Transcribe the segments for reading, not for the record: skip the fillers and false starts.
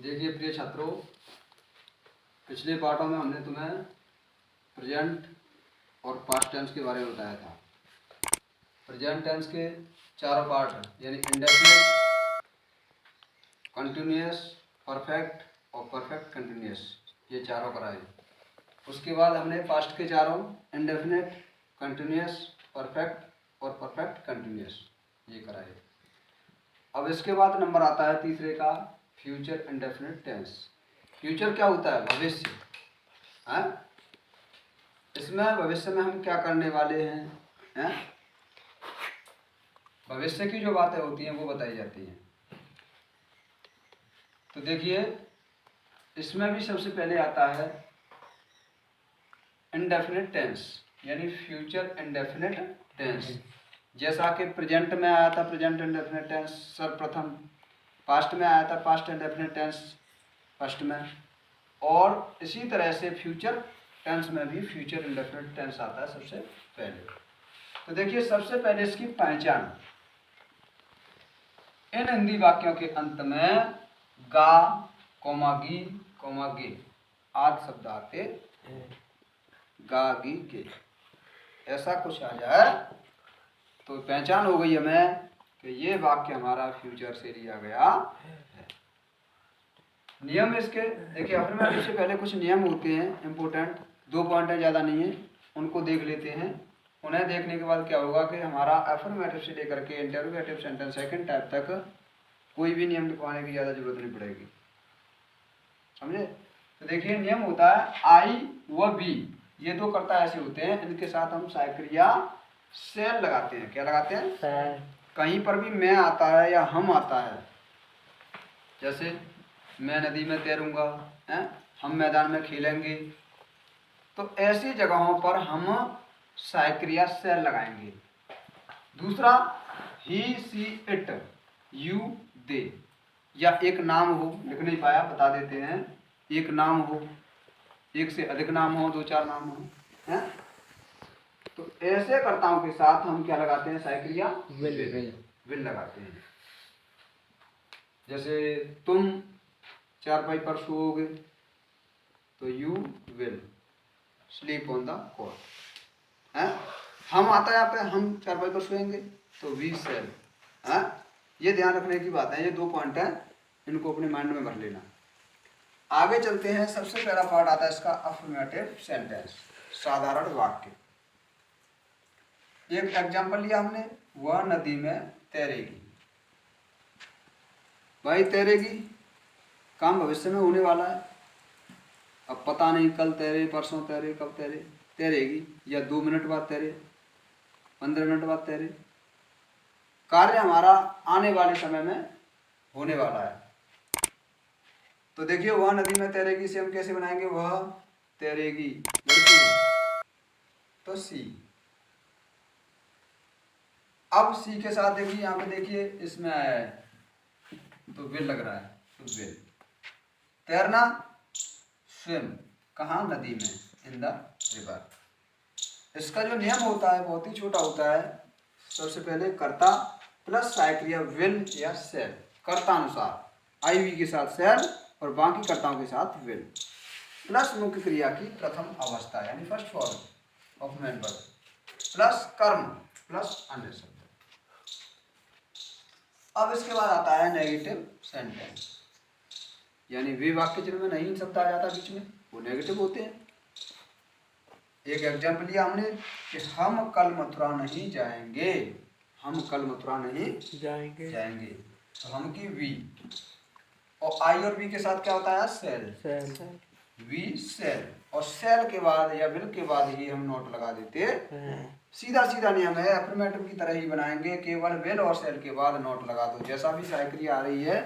देखिए प्रिय छात्रों, पिछले पार्टों में हमने तुम्हें प्रेजेंट और पास्ट टेंस के बारे में बताया था। प्रेजेंट टेंस के चारों पार्ट यानी इंडेफिनिट, कंटिन्यूअस, परफेक्ट और परफेक्ट कंटिन्यूअस, ये चारों कराए। उसके बाद हमने पास्ट के चारों इंडेफिनिट, कंटिन्यूअस, परफेक्ट और परफेक्ट कंटिन्यूअस ये कराए। अब इसके बाद नंबर आता है तीसरे का फ्यूचर इंडेफिनिट टेंस। फ्यूचर क्या होता है? भविष्य है। इसमें भविष्य में हम क्या करने वाले हैं? भविष्य की जो बातें होती हैं वो बताई जाती हैं। तो देखिए इसमें भी सबसे पहले आता है इंडेफिनिट टेंस यानी फ्यूचर इंडेफिनिट टेंस। जैसा कि प्रेजेंट में आया था प्रेजेंट इंडेफिनिट टेंस सर्वप्रथम, पास्ट में आया था पास्ट इंडेफिनिट टेंस फर्स्ट में, और इसी तरह से फ्यूचर टेंस में भी फ्यूचर इंडेफिनिट टेंस आता है सबसे पहले। तो देखिए सबसे पहले इसकी पहचान, इन हिंदी वाक्यों के अंत में गा, कोमा गी, कोमा गे आदि शब्द आते हैं। गा, गी, गे ऐसा कुछ आ जाए तो पहचान हो गई हमें कि ये वाक्य हमारा फ्यूचर से लिया गया है। नियम इसके देखिए, अफर्मेटिव से पहले कुछ नियम होते हैं इम्पोर्टेंट, 2 पॉइंट है, ज़्यादा नहीं है, उनको देख लेते हैं। उन्हें देखने के बाद क्या होगा कि हमारा अफर्मेटिव से लेकर के इंटरोगेटिव सेंटेंस सेकंड टाइप तक कोई भी नियम लिखवाने की ज़्यादा जरूरत नहीं पड़ेगी, समझे। तो देखिए नियम होता है आई व बी, ये दो कर्ता ऐसे होते हैं इनके साथ हम सहायक्रिया सेल लगाते हैं। क्या लगाते हैं? कहीं पर भी मैं आता है या हम आता है, जैसे मैं नदी में तैरूंगा, हम मैदान में खेलेंगे, तो ऐसी जगहों पर हम सहायक्रिया सेल लगाएंगे। दूसरा ही, सी, इट, यू, दे, या एक नाम हो, लिख नहीं पाया बता देते हैं, एक नाम हो, एक से अधिक नाम हो, 2-4 नाम हो, हैं? तो ऐसे कर्ताओं के साथ हम क्या लगाते हैं? सहायक्रिया विल लगाते हैं। जैसे तुम चारपाई पर सोओगे तो you will sleep on the cot, है। हम आता है यहाँ पे, हम चारपाई पर सोएंगे तो वी सेल, है। ये ध्यान रखने की बात है, ये 2 पॉइंट है, इनको अपने माइंड में भर लेना। आगे चलते हैं। सबसे पहला पार्ट आता है इसका अफर्मेटिव सेंटेंस, साधारण वाक्य। एक एग्जांपल लिया हमने, वह नदी में तैरेगी। भाई तैरेगी काम भविष्य में होने वाला है, अब पता नहीं कल तैरे, परसों तैरे, कब तैरे, तैरेगी, या 2 मिनट बाद तैरे, 15 मिनट बाद तैरे। कार्य हमारा आने वाले समय में होने वाला है। तो देखिए वह नदी में तैरेगी से हम कैसे बनाएंगे? वह तैरेगी लड़की तो सी। अब सी के साथ देखिए यहाँ पे, देखिए इसमें आया है तो विल लग रहा है, तो विल। तैरना स्विम, कहाँ? नदी में, इन द रिवर। इसका जो नियम होता है बहुत ही छोटा होता है। सबसे पहले कर्ता प्लस सहायक्रिया विल या सेल, कर्ता अनुसार आई वी के साथ सेल और बाकी कर्ताओं के साथ विल, प्लस मुख्य क्रिया की प्रथम अवस्था यानी first form of main verb, plus कर्म प्लस अन्य शब्द। अब इसके बाद आता है नेगेटिव सेंटेंस, यानी वे वाक्य जिनमें नहीं शब्द आ जाता बीच में, वो नेगेटिव होते हैं। एक एग्जाम्पल लिया हमने कि हम कल मथुरा नहीं जाएंगे, हम कल मथुरा नहीं जाएंगे। तो हम की वी, और आई और वी के साथ क्या होता है? सेल, वी सेल, और सेल के बाद या विल के बाद ही हम नोट लगा देते हैं। सीधा सीधा नियम है, अफर्मेटिव की तरह ही बनाएंगे, केवल विल और सेल के बाद नोट लगा दो। जैसा भी सहायक्रिया आ रही है,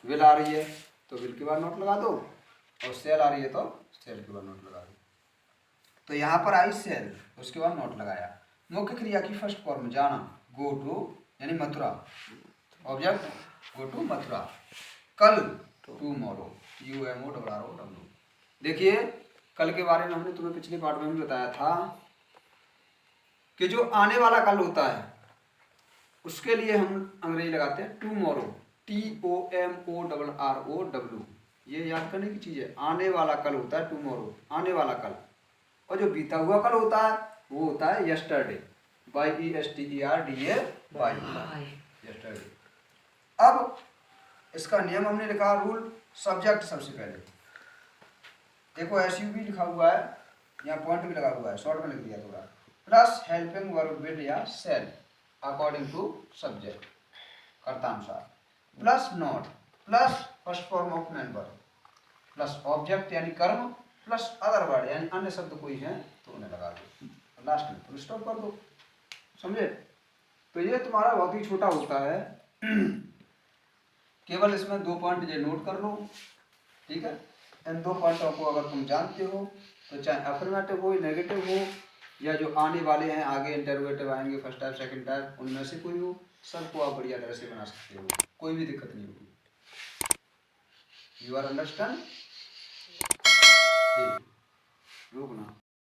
विल आ रही है तो विल के बाद नोट लगा दो, और सेल आ रही है तो सेल के बाद नोट लगा दो। तो यहाँ पर आई सेल, उसके बाद नोट लगाया। मुख्य क्रिया की फर्स्ट फॉर्म जाना, गो टू यानी Mathura, object go to Mathura, कल टुमारो, UMORRO। देखिए कल के बारे में हमने तुम्हें पिछले पार्ट में भी बताया था कि जो आने वाला कल होता है उसके लिए हम अंग्रेजी लगाते हैं टुमारो, TOMORROW, ये याद करने की चीज़ है। आने वाला कल होता है टुमारो, आने वाला कल, और जो बीता हुआ कल होता है वो होता है यस्टरडे, YESTERDAY, यस्टरडे। अब इसका नियम हमने लिखा, रूल। सब्जेक्ट सबसे पहले देखो, SUV लिखा हुआ है, यहाँ पॉइंट भी लगा हुआ है, शॉर्ट में लिख दिया थोड़ा, प्लस हेल्पिंग वर्ब विल या सेल अकॉर्डिंग टू सब्जेक्ट, कर्तानुसार, plus not, plus first form of main verb, plus object यानी कर्म, प्लस अदर वर्ड यानी अन्य शब्द कोई है तो उन्हें लगा दो, लास्ट में फुल स्टॉप कर दो। समझे? तो ये तुम्हारा बहुत ही छोटा होता है। केवल इसमें 2 पॉइंट ये नोट कर लो, ठीक है। इन 2 पॉइंटों को अगर तुम जानते हो तो चाहे अफर्मेटिव हो, नेगेटिव हो, या जो आने वाले हैं आगे इंटरोगेटिव आएंगे, फर्स्ट टाइप सेकंड टाइप, उनमें से कोई हो, सबको आप बढ़िया तरह से बना सकते हो, कोई भी दिक्कत नहीं होगी। You are understand?